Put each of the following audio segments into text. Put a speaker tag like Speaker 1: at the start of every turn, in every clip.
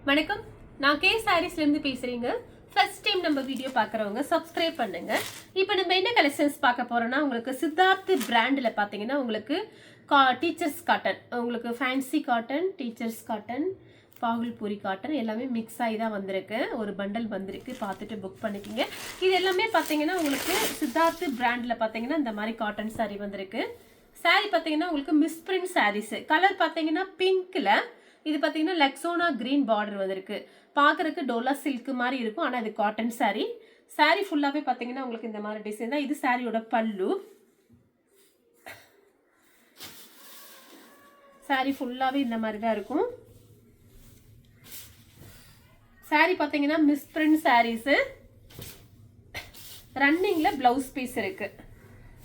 Speaker 1: வணக்கம், நான் கே சாரீஸ்லேருந்து பேசுகிறேங்க. ஃபர்ஸ்ட் டைம் நம்ம வீடியோ பார்க்குறவங்க சப்ஸ்கிரைப் பண்ணுங்க. இப்போ நம்ம என்ன கலெக்ஷன்ஸ் பார்க்க போகிறோம்னா, உங்களுக்கு சித்தார்த் பிராண்டில் பார்த்தீங்கன்னா உங்களுக்கு டீச்சர்ஸ் காட்டன், உங்களுக்கு fancy cotton, teachers cotton, Bhagalpuri cotton எல்லாமே மிக்ஸ் ஆகி தான் வந்திருக்கு. ஒரு பண்டல் வந்திருக்கு, பார்த்துட்டு புக் பண்ணிக்கிங்க. இது எல்லாமே பார்த்தீங்கன்னா உங்களுக்கு சித்தார்த் பிராண்டில் பார்த்தீங்கன்னா இந்த மாதிரி காட்டன் சாரீ வந்திருக்கு. சாரீ பார்த்தீங்கன்னா உங்களுக்கு மிஸ்பிரிண்ட் சாரீஸு. கலர் பார்த்தீங்கன்னா பிங்க்கில், இது பார்த்தீங்கன்னா லெக்ஸோனா கிரீன் பார்டர் வந்திருக்கு. பார்க்குறதுக்கு டோலா சில்க் மாதிரி இருக்கும், ஆனால் இது காட்டன் சாரீ. சாரீ ஃபுல்லாகவே பார்த்தீங்கன்னா உங்களுக்கு இந்த மாதிரி டிசைன் தான். இது சாரியோட பல்லு. சாரீ ஃபுல்லாகவே இந்த மாதிரி தான் இருக்கும். சாரீ பார்த்தீங்கன்னா மிஸ்பிரிண்ட் சாரீஸு. ரன்னிங்கில் ப்ளவுஸ் பீஸ் இருக்குது.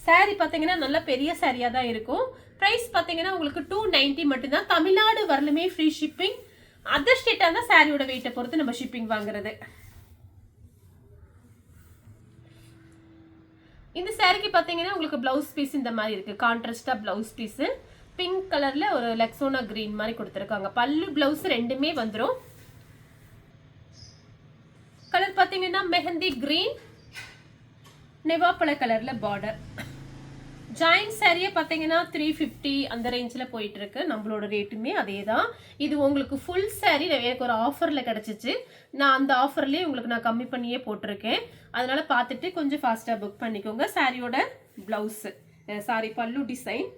Speaker 1: சாரீ பார்த்தீங்கன்னா நல்ல பெரிய சாரியாக தான் இருக்கும். ப்ரைஸ் பார்த்தீங்கன்னா உங்களுக்கு 290 மட்டும்தான். தமிழ்நாடு வரலுமே ஃப்ரீ ஷிப்பிங். அதர் ஸ்டேட்டாக தான் சாரியோட வெயிட்டை பொறுத்து நம்ம ஷிப்பிங் வாங்குறது. இந்த சாரிக்கு பார்த்தீங்கன்னா உங்களுக்கு ப்ளவுஸ் பீஸ் இந்த மாதிரி இருக்குது. கான்ட்ராஸ்டாக ப்ளவுஸ் பீஸு பிங்க் கலரில் ஒரு லெக்ஸோனா கிரீன் மாதிரி கொடுத்துருக்காங்க. பல்லு ப்ளவுஸ் ரெண்டுமே வந்துடும். கலர் பார்த்தீங்கன்னா மெஹந்தி கிரீன், நெவாப்பழ கலரில் பார்டர். ஜாயின்ட் சாரியே பார்த்தீங்கன்னா 350 அந்த ரேஞ்சில் போயிட்டு இருக்கு. நம்மளோட ரேட்டுமே அதே தான். இது உங்களுக்கு ஃபுல் சாரி எனக்கு ஒரு ஆஃபரில் கிடச்சிச்சு. நான் அந்த ஆஃபர்லேயே உங்களுக்கு நான் கம்மி பண்ணியே போட்டிருக்கேன். அதனால பார்த்துட்டு கொஞ்சம் ஃபாஸ்ட்டாக புக் பண்ணிக்கோங்க. சாரியோட ப்ளவுஸு, சாரி பல்லு டிசைன்.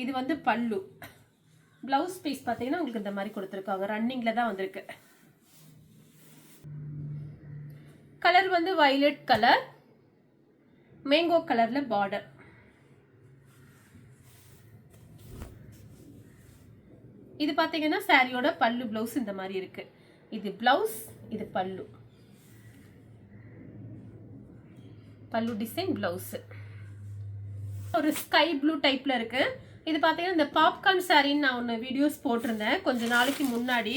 Speaker 1: இது வந்து பல்லு. ப்ளவுஸ் பீஸ் பார்த்தீங்கன்னா உங்களுக்கு இந்த மாதிரி கொடுத்துருக்காங்க. ரன்னிங்கில் தான் வந்திருக்கு. கலர் வந்து வயலட் கலர், மேங்கோ கலரில் பார்டர். இது பார்த்தீங்கன்னா சாரியோட பல்லு ப்ளவுஸ் இந்த மாதிரி இருக்கு. இது ப்ளவுஸ், இது பல்லு. பல்லு டிசைன் ப்ளவுஸ் ஒரு ஸ்கை ப்ளூ டைப்ல இருக்கு. இது பார்த்தீங்கன்னா இந்த பாப்கார்ன் சாரின்னு நான் ஒன்று வீடியோஸ் போட்டிருந்தேன் கொஞ்ச நாளைக்கு முன்னாடி.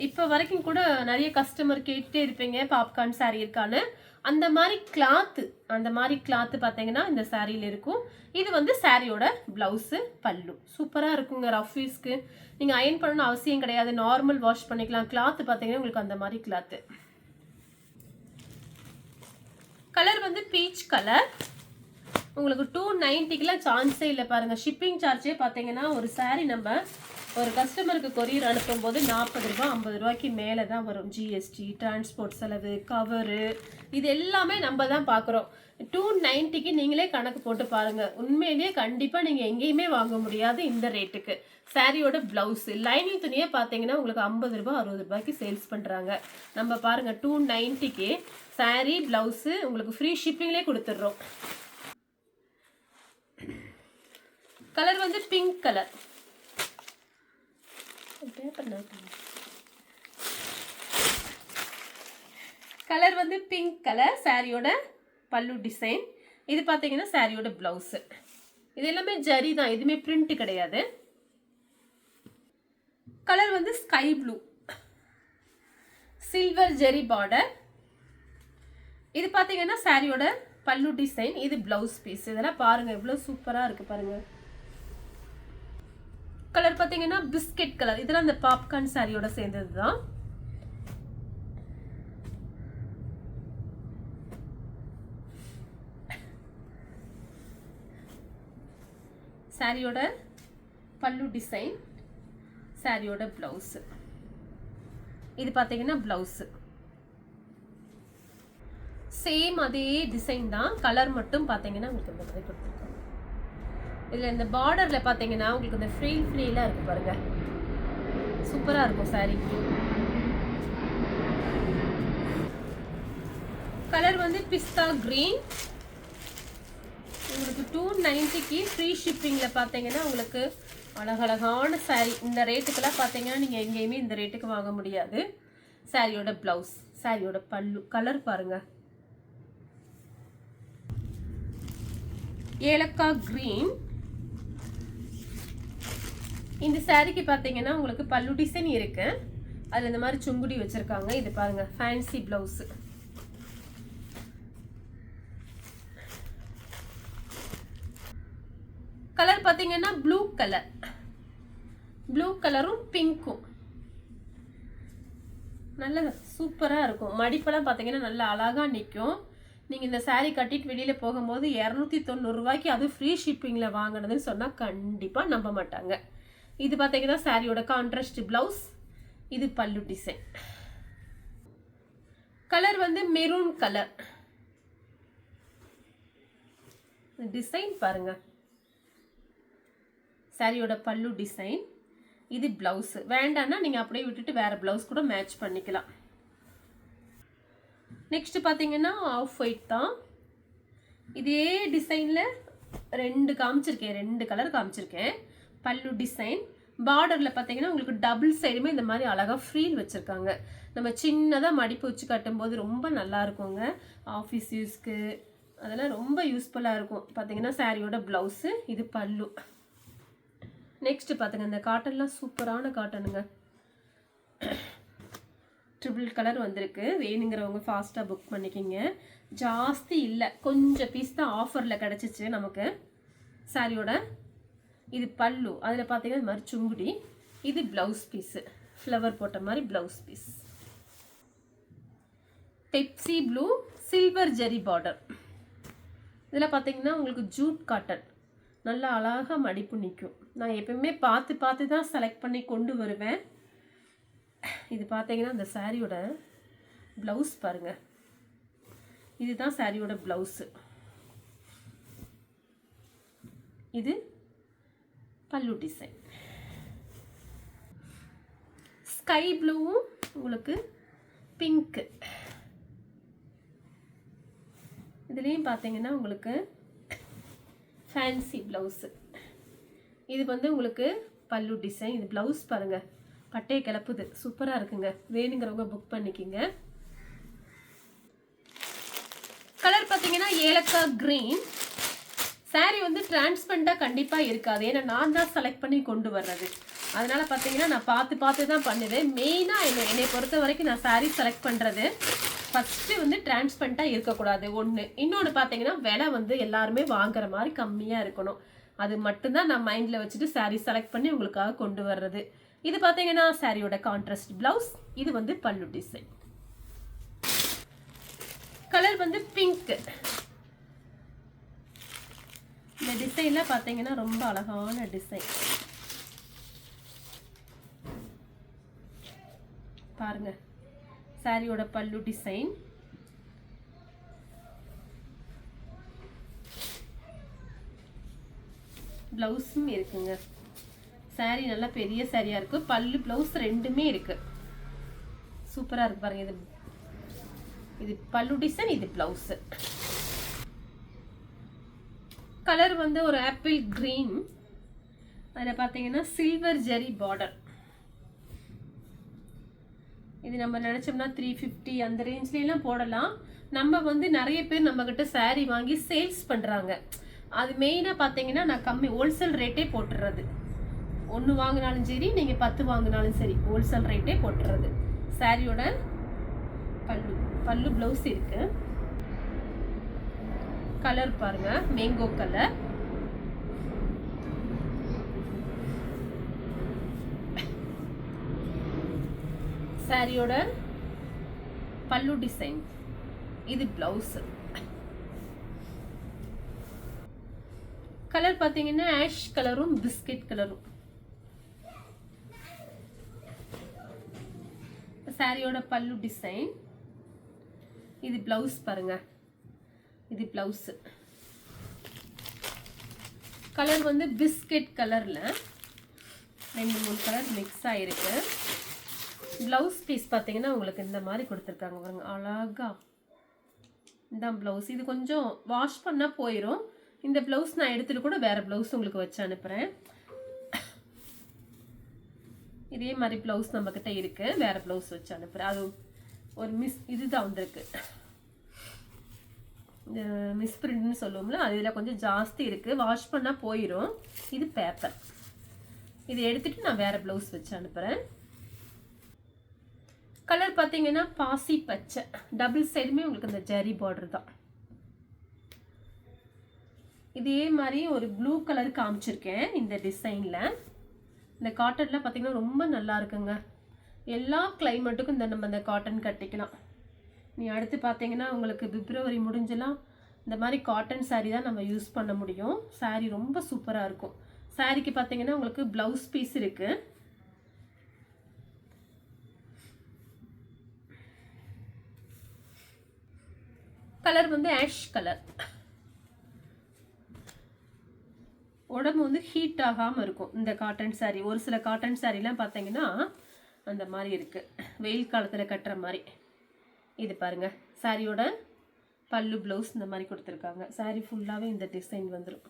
Speaker 1: இப்போ வரைக்கும் கூட நிறைய கஸ்டமர் கேட்டுட்டே இருப்பீங்க பாப்கார்ன் சாரி இருக்கான்னு. அந்த மாதிரி கிளாத்து பார்த்தீங்கன்னா இந்த சாரியில் இருக்கும். இது வந்து சாரியோட ப்ளவுஸு, பல்லு. சூப்பராக இருக்குங்க. ரஃப் யூஸ்க்கு நீங்கள் அயன் பண்ணணும்னு அவசியம் கிடையாது. நார்மல் வாஷ் பண்ணிக்கலாம். கிளாத்து பார்த்தீங்கன்னா உங்களுக்கு அந்த மாதிரி கிளாத்து. கலர் வந்து பீச் கலர். உங்களுக்கு 290க்குலாம் சான்ஸே இல்லை பாருங்கள். ஷிப்பிங் சார்ஜே பார்த்தீங்கன்னா ஒரு சாரி நம்ம ஒரு கஸ்டமருக்கு கொரியர் அனுப்பும்போது 40 ரூபா 50 ரூபாய்க்கு மேலே தான் வரும். ஜிஎஸ்டி, டிரான்ஸ்போர்ட் செலவு, கவரு, இது எல்லாமே நம்ம தான் பார்க்குறோம். 290க்கு நீங்களே கணக்கு போட்டு பாருங்கள். உண்மையிலேயே கண்டிப்பாக நீங்கள் எங்கேயுமே வாங்க முடியாது இந்த ரேட்டுக்கு. சாரியோட ப்ளவுஸு லைனிங் துணியே பார்த்தீங்கன்னா உங்களுக்கு 50 ரூபா 60 ரூபாய்க்கு சேல்ஸ் பண்ணுறாங்க. நம்ம பாருங்கள் 290க்கு சாரி ப்ளவுஸு உங்களுக்கு ஃப்ரீ ஷிப்பிங்லேயே கொடுத்துட்றோம். கலர் வந்து பிங்க் கலர். கலர் வந்து பிங்க் கலர். சாரியோட பல்லு டிசைன். இது பார்த்தீங்கன்னா சாரியோட பிளவுஸ். இது எல்லாமே ஜரி தான், எதுவுமே பிரிண்ட் கிடையாது. கலர் வந்து sky blue, silver zari border. இது பார்த்தீங்கன்னா சாரியோட பல்லு டிசைன். இது பிளவுஸ் பீஸ். இதெல்லாம் பாருங்க எவ்வளோ சூப்பராக இருக்கு பாருங்க. கலர் பார்த்தீங்கன்னா பிஸ்கெட் கலர். இதெல்லாம் இந்த பாப்கார்ன் சாரியோட சேர்ந்தது தான். சாரியோட பல்லு டிசைன், சாரியோட பிளவுஸ். இது பார்த்தீங்கன்னா பிளவுஸ் சேம் அதே டிசைன் தான். கலர் மட்டும் பார்த்தீங்கன்னா உங்களுக்கு இந்த மாதிரி கொடுத்துருக்காங்க. இதில் இந்த பார்டரில் பார்த்தீங்கன்னா உங்களுக்கு இந்த ஃப்ரீலாக இருக்குது பாருங்கள். சூப்பராக இருக்கும் சாரி. கலர் வந்து பிஸ்தா கிரீன். உங்களுக்கு 290க்கு ஃப்ரீ ஷிப்பிங்கில் பார்த்தீங்கன்னா உங்களுக்கு அழகழகான சாரி. இந்த ரேட்டுக்கெல்லாம் பார்த்தீங்கன்னா நீங்கள் எங்கேயுமே இந்த ரேட்டுக்கு வாங்க முடியாது. சாரியோட ப்ளவுஸ், சாரியோட பல்லு. கலர் பாருங்கள், ஏலக்காய் கிரீன். இந்த சாரிக்கு பார்த்தீங்கன்னா உங்களுக்கு பல்லு டிசைன் இருக்கு. அதில் இந்த மாதிரி சுங்குடி வச்சுருக்காங்க. இது பாருங்கள் ஃபேன்சி ப்ளவுஸு. கலர் பார்த்தீங்கன்னா ப்ளூ கலர். ப்ளூ கலரும் பிங்க்கும். நல்ல சூப்பராக இருக்கும். மடிப்பெல்லாம் பார்த்தீங்கன்னா நல்லா அழகாக நிற்கும். நீங்கள் இந்த saree கட்டிட்டு வெளியில் போகும்போது 290 ரூபாய்க்கு அதுவும் ஃப்ரீ ஷிப்பிங்கில் வாங்கினதுன்னு சொன்னால் கண்டிப்பாக நம்ப மாட்டாங்க. இது பார்த்தீங்கன்னா சாரியோட கான்ட்ராஸ்ட் ப்ளவுஸ். இது பல்லு டிசைன். கலர் வந்து மெரூன் கலர். டிசைன் பாருங்க. சாரியோட பல்லு டிசைன். இது பிளவுஸ். வேண்டாம்னா நீங்கள் அப்படியே விட்டுட்டு வேறு ப்ளவுஸ் கூட மேட்ச் பண்ணிக்கலாம். நெக்ஸ்ட் பார்த்தீங்கன்னா ஆஃப் ஒயிட் தான். இதே டிசைனில் 2 காமிச்சிருக்கேன், 2 கலர் காமிச்சிருக்கேன். பல்லு டிசைன். பார்டரில் பார்த்தீங்கன்னா உங்களுக்கு டபுள் சைடுமே இந்த மாதிரி அழகாக ஃப்ரீல் வச்சுருக்காங்க. நம்ம சின்னதாக மடிப்பு வச்சு கட்டும்போது ரொம்ப நல்லா இருக்குங்க. ஆஃபீஸ் யூஸ்க்கு அதெல்லாம் ரொம்ப யூஸ்ஃபுல்லாக இருக்கும். பார்த்தீங்கன்னா சாரியோட ப்ளவுஸு. இது பல்லு. நெக்ஸ்ட் பார்த்துங்க, இந்த காட்டன்லாம் சூப்பரான காட்டனுங்க. ட்ரிபிள் கலர் வந்திருக்கு. வேணுங்கிறவங்க ஃபாஸ்ட்டாக புக் பண்ணிக்கிங்க. ஜாஸ்தி இல்லை, கொஞ்சம் பீஸ் தான் ஆஃபரில் கிடச்சிச்சு நமக்கு. சாரியோட இது பல்லு. அதில் பார்த்தீங்கன்னா இது மாதிரி சுங்குடி. இது ப்ளவுஸ் பீஸு, ஃப்ளவர் போட்ட மாதிரி blouse piece. Pepsi blue silver zari border. இதில் பார்த்தீங்கன்னா உங்களுக்கு ஜூட் காட்டன். நல்லா அழகாக மடிப்பு நிற்கும். நான் எப்பவுமே பார்த்து தான் செலக்ட் பண்ணி கொண்டு வருவேன். இது பார்த்தீங்கன்னா இந்த சாரியோட ப்ளவுஸ் பாருங்கள். இதுதான் சாரியோட ப்ளவுஸு. இது பல்லு டிசைன். ஸ்கை ப்ளூவும் உங்களுக்கு பிங்க்கு. இதுலேயும் பார்த்தீங்கன்னா உங்களுக்கு ஃபேன்சி ப்ளவுஸு. இது வந்து உங்களுக்கு பல்லு டிசைன். இது ப்ளவுஸ் பாருங்கள், பட்டையை கிளப்புது. சூப்பராக இருக்குங்க. வேணுங்கிறவங்க புக் பண்ணிக்கிங்க. கலர் பார்த்தீங்கன்னா ஏலக்காய் க்ரீன். சாரீ வந்து டிரான்ஸ்பரண்டாக கண்டிப்பாக இருக்காது. ஏன்னா நான் தான் செலக்ட் பண்ணி கொண்டு வர்றது. அதனால் பார்த்தீங்கன்னா நான் பார்த்து தான் பண்ணுவேன். மெயினாக என்னை பொறுத்த வரைக்கும் நான் சாரீ செலக்ட் பண்ணுறது ஃபஸ்ட்டு வந்து டிரான்ஸ்பரண்டாக இருக்கக்கூடாது ஒன்று. இன்னொன்று பார்த்தீங்கன்னா விலை வந்து எல்லாருமே வாங்குற மாதிரி கம்மியாக இருக்கணும். அது மட்டும்தான் நான் மைண்டில் வச்சுட்டு சாரீ செலக்ட் பண்ணி உங்களுக்காக கொண்டு வர்றது. இது பார்த்தீங்கன்னா சாரியோட கான்ட்ராஸ்ட் ப்ளவுஸ். இது வந்து பல்லு டிசைன். கலர் வந்து பிங்க். இந்த டிசைன்ல பார்த்தீங்கன்னா ரொம்ப அழகான டிசைன் பாருங்க. சாரியோட பல்லு டிசைன். பிளவுஸும் இருக்குங்க. சாரி நல்லா பெரிய சாரியா இருக்கு. பல்லு பிளவுஸ் ரெண்டுமே இருக்கு. சூப்பரா இருக்கு பாருங்க. இது பல்லு டிசைன், இது பிளவுஸ். கலர் வந்து ஒரு ஆப்பிள் கிரீன். அதில் பார்த்தீங்கன்னா சில்வர் ஜெரி பார்டர். இது நம்ம நினச்சோம்னா 350 அந்த ரேஞ்ச்லாம் போடலாம். நம்ம வந்து நிறைய பேர் நம்மக்கிட்ட சாரீ வாங்கி சேல்ஸ் பண்ணுறாங்க. அது மெயினாக பார்த்தீங்கன்னா நான் கம்மி ஹோல்சேல் ரேட்டே போட்டுறது. 1 வாங்கினாலும் சரி, நீங்கள் 10 வாங்கினாலும் சரி, ஹோல்சேல் ரேட்டே போட்டுறது. சாரியோட பல்லு ப்ளவுஸ் இருக்கு. கலர் பாருங்க, மேங்கோ கலர். சாரியோட பல்லு டிசைன். இது பிளவுஸ். கலர் பார்த்தீங்கன்னா ஆஷ் கலரும் பிஸ்கட் கலரும். சாரியோட பல்லு டிசைன். இது பிளவுஸ் பாருங்க. இது பிளவுஸ். கலர் வந்து பிஸ்கட் கலர்ல 2-3 கலர் மிக்ஸ் ஆயிருக்கு. பிளவுஸ் பீஸ் பார்த்தீங்கன்னா உங்களுக்கு இந்த மாதிரி கொடுத்துருக்காங்க பாருங்க, அழகா. இந்த பிளவுஸ் இது கொஞ்சம் வாஷ் பண்ணால் போயிடும். இந்த பிளவுஸ் நான் எடுத்துட்டு கூட வேற பிளவுஸ் உங்களுக்கு வச்சு அனுப்புகிறேன். இதே மாதிரி பிளவுஸ் நம்ம கிட்ட இருக்கு. வேற பிளவுஸ் வச்சு அனுப்புகிறேன். அது ஒரு இதுதான் வந்திருக்கு. இந்த மிஸ் பிரிண்ட்னு சொல்லுவோம்ல, அது இதில் கொஞ்சம் ஜாஸ்தி இருக்குது. வாஷ் பண்ணால் போயிடும். இது பேப்பர். இதை எடுத்துட்டு நான் வேற பிளவுஸ் வச்சு அனுப்புகிறேன். கலர் பார்த்தீங்கன்னா பாசி பச்சை. டபுள் சைடுமே உங்களுக்கு இந்த ஜரி பார்டர் தான். இதே மாதிரி ஒரு ப்ளூ கலர் காமிச்சிருக்கேன் இந்த டிசைனில். இந்த காட்டனில் பார்த்தீங்கன்னா ரொம்ப நல்லா இருக்குங்க. எல்லா கிளைமேட்டுக்கும் நம்ம இந்த காட்டன் கட்டிக்கலாம். நீ அடுத்து பார்த்தீங்கன்னா உங்களுக்கு பிப்ரவரி முடிஞ்சலாம் இந்த மாதிரி காட்டன் சாரீ தான் நம்ம யூஸ் பண்ண முடியும். சாரீ ரொம்ப சூப்பராக இருக்கும். சாரீக்கு பார்த்தீங்கன்னா உங்களுக்கு ப்ளவுஸ் பீஸ் இருக்குது. கலர் வந்து ஆஷ் கலர். உடம்பு வந்து ஹீட் ஆகாமல் இருக்கும் இந்த காட்டன் சாரீ. ஒரு சில காட்டன் சாரீலாம் பார்த்தீங்கன்னா அந்த மாதிரி இருக்குது, வெயில் காலத்தில் கட்டுற மாதிரி. இது பாருங்கள், சாரியோட பல்லு ப்ளவுஸ் இந்த மாதிரி கொடுத்துருக்காங்க. சாரீ ஃபுல்லாகவே இந்த டிசைன் வந்துடும்.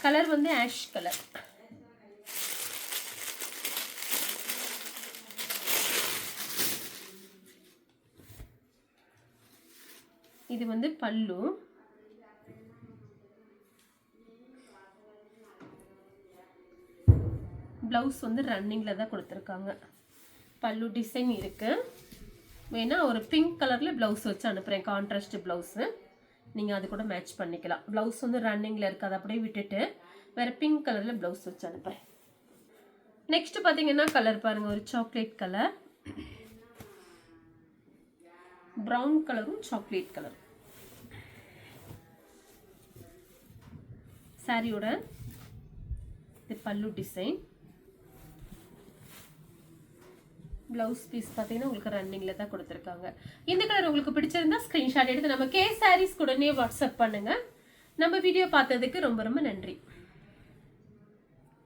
Speaker 1: கலர் வந்து ஆஷ் கலர். இது வந்து பல்லு. ப்ளவுஸ் வந்து ரன்னிங்கில் தான் கொடுத்துருக்காங்க. பல்லு டிசைன் இருக்குது. வேணா ஒரு பிங்க் கலரில் ப்ளவுஸ் வச்சு அனுப்புகிறேன், கான்ட்ராஸ்ட் ப்ளவுஸு. நீங்கள் அது கூட மேட்ச் பண்ணிக்கலாம். ப்ளவுஸ் வந்து ரன்னிங்கில் இருக்காது, அப்படியே விட்டுட்டு வேறு பிங்க் கலரில் ப்ளவுஸ் வச்சு அனுப்புகிறேன். நெக்ஸ்ட்டு பார்த்தீங்கன்னா கலர் பாருங்கள், ஒரு சாக்லேட் கலர், ப்ரௌன் கலரும் சாக்லேட் கலர். சாரியோட இது பல்லு டிசைன். ப்ளவுஸ் பீஸ் பார்த்தீங்கன்னா உங்களுக்கு ரன்னிங்கில் தான் கொடுத்துருக்காங்க. இந்த கலர் உங்களுக்கு பிடிச்சிருந்தா ஸ்க்ரீன்ஷாட் எடுத்து நம்ம கே சாரீஸ் உடனே வாட்ஸ்அப் பண்ணுங்கள். நம்ம வீடியோ பார்த்ததுக்கு ரொம்ப ரொம்ப நன்றி.